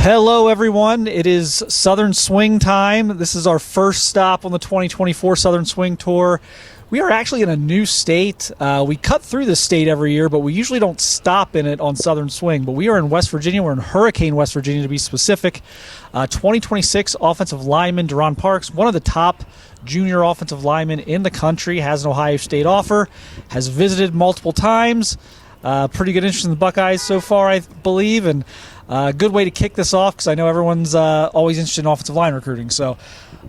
Hello, everyone. It is Southern Swing time. This is our first stop on the 2024 Southern Swing Tour. We are actually in a new state. We cut through this state every year, but we usually don't stop in it on Southern Swing. But we are in West Virginia. We're in Hurricane, West Virginia, to be specific. 2026 offensive lineman Deron Parks, one of the top junior offensive linemen in the country, has an Ohio State offer, has visited multiple times. Pretty good interest in the Buckeyes so far, I believe, and a good way to kick this off because I know everyone's always interested in offensive line recruiting. So,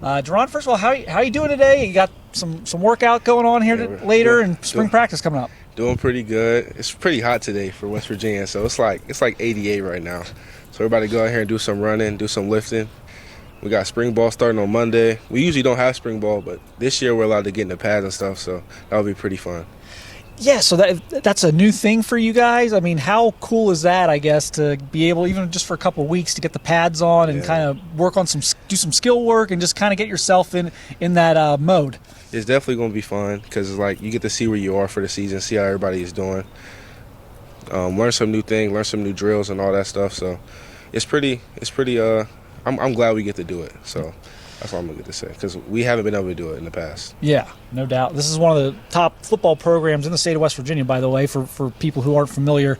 Deron, first of all, how are you doing today? You got some workout going on here later, and spring practice coming up. Doing pretty good. It's pretty hot today for West Virginia, so it's like 88 right now. So everybody go out here and do some running, do some lifting. We got spring ball starting on Monday. We usually don't have spring ball, but this year we're allowed to get in the pads and stuff, so that'll be pretty fun. Yeah, so that's a new thing for you guys. I mean, how cool is that, I guess, to be able, even just for a couple of weeks, to get the pads on and kind of work on do some skill work and just kind of get yourself in that mode? It's definitely going to be fun because like you get to see where you are for the season, see how everybody is doing, learn some new things, learn some new drills and all that stuff. So it's pretty. I'm glad we get to do it. So that's all I'm going to get to say because we haven't been able to do it in the past. Yeah, no doubt. This is one of the top football programs in the state of West Virginia, by the way, for people who aren't familiar.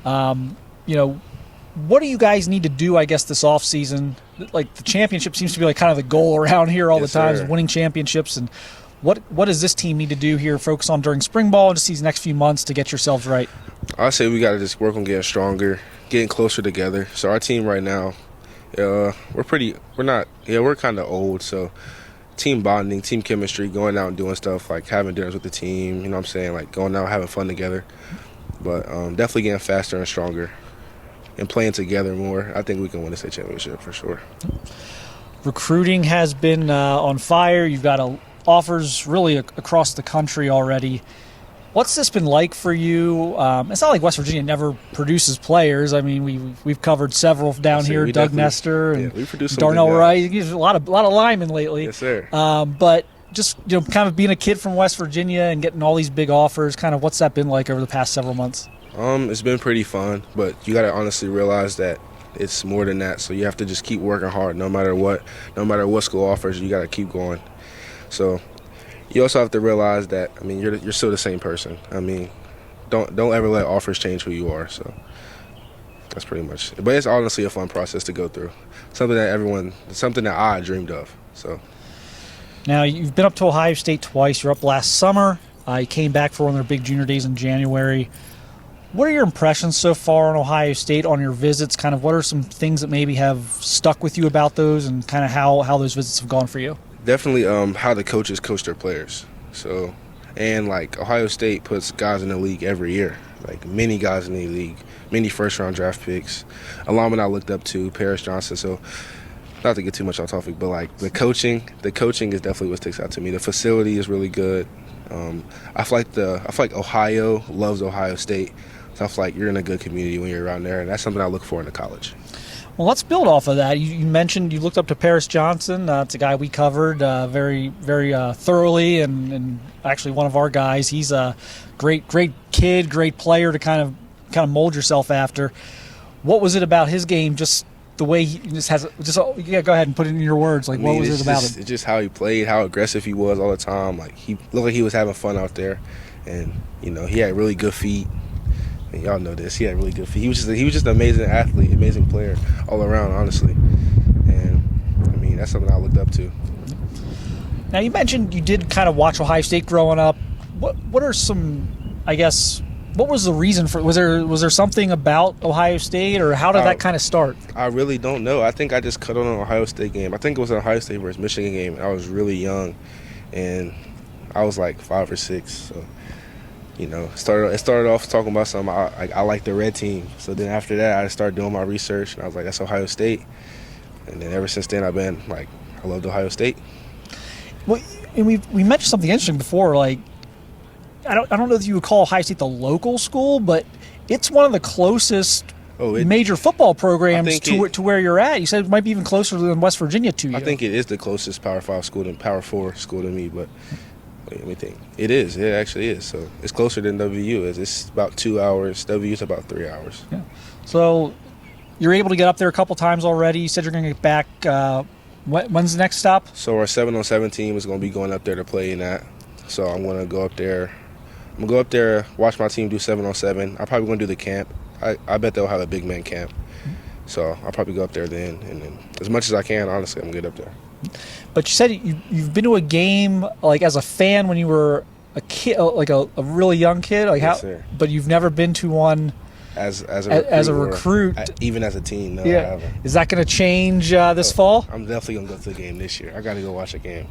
What do you guys need to do, I guess, this offseason? Like the championship seems to be like kind of the goal around here all the time, is winning championships. And what does this team need to do here, focus on during spring ball and just these next few months to get yourselves right? I say we got to just work on getting stronger, getting closer together. So our team right now, we're kind of old, so team bonding, team chemistry, going out and doing stuff like having dinners with the team, you know what I'm saying, like going out having fun together. But definitely getting faster and stronger and playing together more. I think we can win the state championship for sure. Recruiting has been on fire. You've got offers really across the country already. What's this been like for you? It's not like West Virginia never produces players. I mean, we've covered several down here. Doug Nestor and Darnell Wright. A lot of linemen lately. Yes, sir. But just kind of being a kid from West Virginia and getting all these big offers. Kind of what's that been like over the past several months? It's been pretty fun, but you got to honestly realize that it's more than that. So you have to just keep working hard, no matter what school offers. You got to keep going. So you also have to realize that, I mean, you're still the same person. I mean, don't ever let offers change who you are. So that's pretty much it. But it's honestly a fun process to go through. Something that I dreamed of. So now you've been up to Ohio State twice. You're up last summer. You came back for one of their big junior days in January. What are your impressions so far on Ohio State on your visits? Kind of what are some things that maybe have stuck with you about those and kind of how those visits have gone for you? Definitely how the coaches coach their players. So, and like Ohio State puts guys in the league every year, like many guys in the league, many first-round draft picks. A lineman I looked up to, Paris Johnson. So, not to get too much off topic, but like the coaching is definitely what sticks out to me. The facility is really good. I feel like Ohio loves Ohio State. So I feel like you're in a good community when you're around there, and that's something I look for in the college. Well, let's build off of that. You mentioned you looked up to Paris Johnson. It's a guy we covered very, very thoroughly, and actually one of our guys. He's a great kid, great player to kind of mold yourself after. What was it about his game? Just the way he just has. Go ahead and put it in your words. Like, what was it about him? It's just how he played, how aggressive he was all the time. Like he looked like he was having fun out there, and he had really good feet. And y'all know this. He had really good feet. He was just an amazing athlete, amazing player all around, honestly. And I mean, that's something I looked up to. Now you mentioned you did kind of watch Ohio State growing up. What are some, I guess, what was the reason for? Was there something about Ohio State, or how did that kind of start? I really don't know. I think I just cut on an Ohio State game. I think it was an Ohio State versus Michigan game, and I was really young, and I was like 5 or 6. So. It started off talking about something. I like the red team. So then after that, I started doing my research, and I was like, that's Ohio State. And then ever since then, I've been like, I loved Ohio State. Well, and we mentioned something interesting before. Like, I don't know if you would call Ohio State the local school, but it's one of the closest major football programs to where you're at. You said it might be even closer than West Virginia to you. I think it is the closest Power 5 school than Power 4 school to me, but. Let me think. It is. It actually is. So it's closer than WU is. It's about 2 hours. WU is about 3 hours. Yeah. So you're able to get up there a couple times already. You said you're going to get back. When's the next stop? So our 7-on-7 team is going to be going up there to play in that. So I'm going to go up there. I'm going to go up there, watch my team do 7-on-7. I'm probably going to do the camp. I bet they'll have a big man camp. So I'll probably go up there then. And then as much as I can, honestly, I'm going to get up there. But you said you've been to a game like as a fan when you were a kid, like a really young kid. Like yes, how? Sir. But you've never been to one as a recruit. Even as a teen, no, yeah. I haven't. Is that going to change this fall? I'm definitely going to go to the game this year. I got to go watch a game.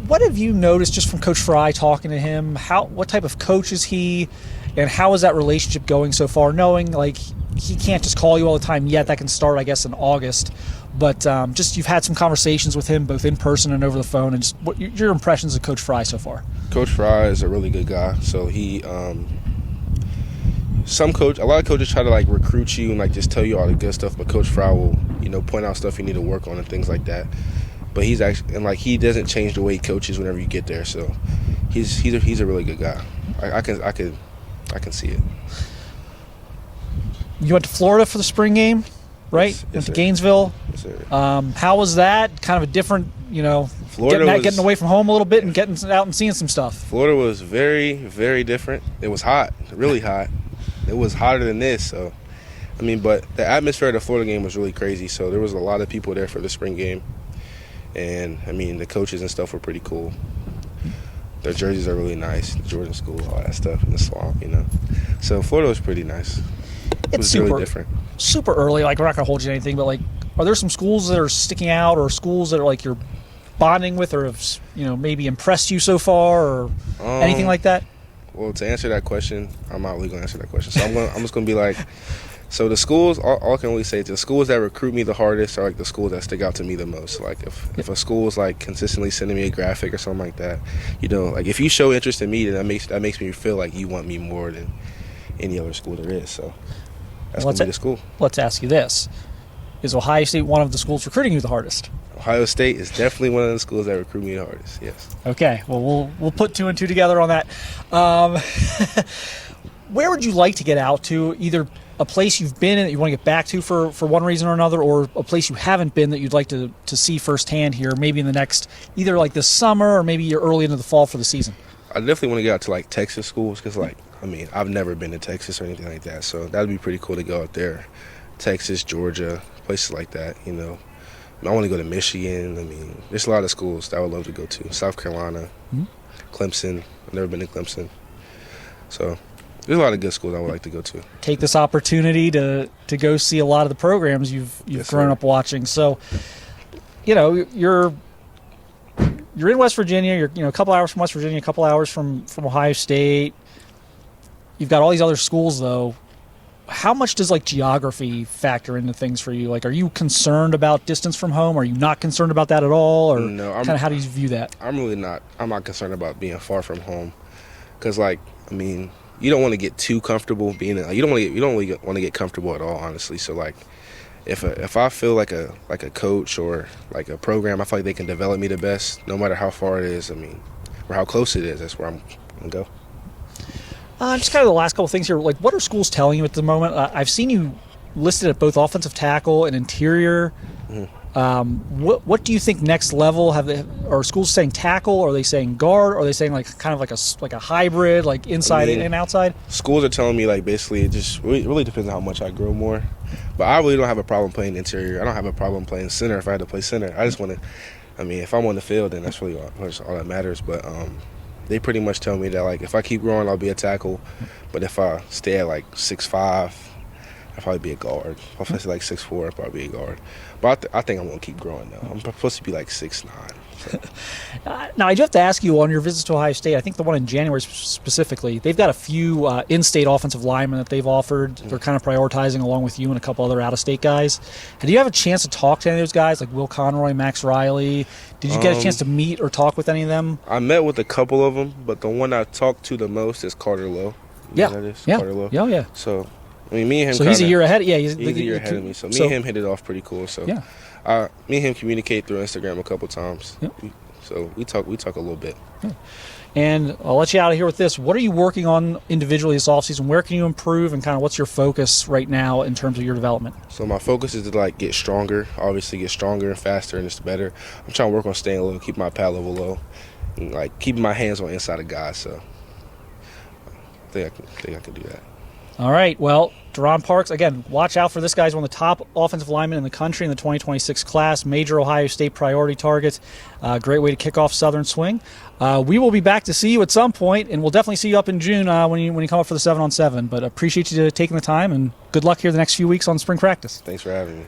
What have you noticed just from Coach Fry talking to him? What type of coach is he, and how is that relationship going so far? Knowing like he can't just call you all the time yet. That can start, I guess, in August. But just you've had some conversations with him both in person and over the phone, and just what your impressions of Coach Fry so far? Coach Fry is a really good guy. So he, a lot of coaches try to like recruit you and like just tell you all the good stuff, but Coach Fry will, point out stuff you need to work on and things like that. But he's actually, and like he doesn't change the way he coaches whenever you get there. So he's a really good guy. I can see it. You went to Florida for the spring game, right? Yes, went to sir. Gainesville. Yes, sir. How was that? Kind of a different, getting away from home a little bit and getting out and seeing some stuff. Florida was very, very different. It was hot, really hot. It was hotter than this. So, but the atmosphere of the Florida game was really crazy. So there was a lot of people there for the spring game. And, the coaches and stuff were pretty cool. Their jerseys are really nice, the Jordan School, all that stuff in the swamp, So Florida was pretty nice. It was really different. Super early. Like, we're not going to hold you to anything, but, like, are there some schools that are sticking out or schools that are, like, you're bonding with or have, maybe impressed you so far or anything like that? Well, to answer that question, I'm not really going to answer that question. So I'm just going to be like, so the schools, all I can really say is the schools that recruit me the hardest are like the schools that stick out to me the most. Like if a school is like consistently sending me a graphic or something like that, like if you show interest in me, then that makes me feel like you want me more than any other school there is. So that's going to be the school. Let's ask you this. Is Ohio State one of the schools recruiting you the hardest? Ohio State is definitely one of the schools that recruit me the hardest, yes. Okay, well, we'll put 2 and 2 together on that. Where would you like to get out to? Either a place you've been in that you want to get back to for one reason or another, or a place you haven't been that you'd like to see firsthand here, maybe in the next, either like this summer or maybe you're early into the fall for the season? I definitely want to get out to like Texas schools because I've never been to Texas or anything like that, so that'd be pretty cool to go out there. Texas, Georgia, places like that, I want to go to Michigan. There's a lot of schools that I would love to go to. South Carolina, Clemson. I've never been to Clemson. So there's a lot of good schools I would like to go to. Take this opportunity to go see a lot of the programs you've grown up watching. So, you're in West Virginia. You're a couple hours from West Virginia, a couple hours from Ohio State. You've got all these other schools though. How much does like geography factor into things for you? Like, are you concerned about distance from home? Are you not concerned about that at all? Or no, kind of how do you view that? I'm really not. I'm not concerned about being far from home, because you don't want to get too comfortable being. You don't really want to get comfortable at all, honestly. So like, if I feel like a coach or like a program, I feel like they can develop me the best, no matter how far it is. Or how close it is. That's where I'm gonna go. Just kind of the last couple of things here. Like, what are schools telling you at the moment? I've seen you listed at both offensive tackle and interior. Mm-hmm. What do you think next level? Are schools saying tackle? Are they saying guard? Or are they saying like kind of like a hybrid, like inside and outside? Schools are telling me like basically it just really depends on how much I grow more. But I really don't have a problem playing interior. I don't have a problem playing center if I had to play center. I just want to. If I'm on the field, then that's really all that matters. But they pretty much tell me that like if I keep growing, I'll be a tackle, but if I stay at like 6'5", I'll probably be a guard. If I stay like 6'4", I'll probably be a guard. But I think I'm gonna keep growing though. I'm supposed to be like 6'9". So. Now I do have to ask you on your visit to Ohio State. I think the one in January specifically, they've got a few in-state offensive linemen that they've offered. They're kind of prioritizing along with you and a couple other out-of-state guys. Did you have a chance to talk to any of those guys, like Will Conroy, Max Riley? Did you get a chance to meet or talk with any of them? I met with a couple of them, but the one I talked to the most is Carter Lowe. Yeah. Carter Lowe. Yeah. So, me and him. So he's a year ahead. Yeah, he's a year ahead of me. So me and him hit it off pretty cool. So yeah. Me and him communicate through Instagram a couple times. Yep. So we talk a little bit. Yeah. And I'll let you out of here with this. What are you working on individually this offseason? Where can you improve, and kind of what's your focus right now in terms of your development? So my focus is to like get stronger, obviously get stronger and faster, and just better. I'm trying to work on staying low, keep my pad level low, and like keeping my hands on inside of guys. So I think I can do that. All right. Well, Deron Parks, again, watch out for this guy. He's one of the top offensive linemen in the country in the 2026 class. Major Ohio State priority target. Great way to kick off Southern Swing. We will be back to see you at some point, and we'll definitely see you up in June when you come up for the 7-on-7. But appreciate you taking the time, and good luck here the next few weeks on spring practice. Thanks for having me.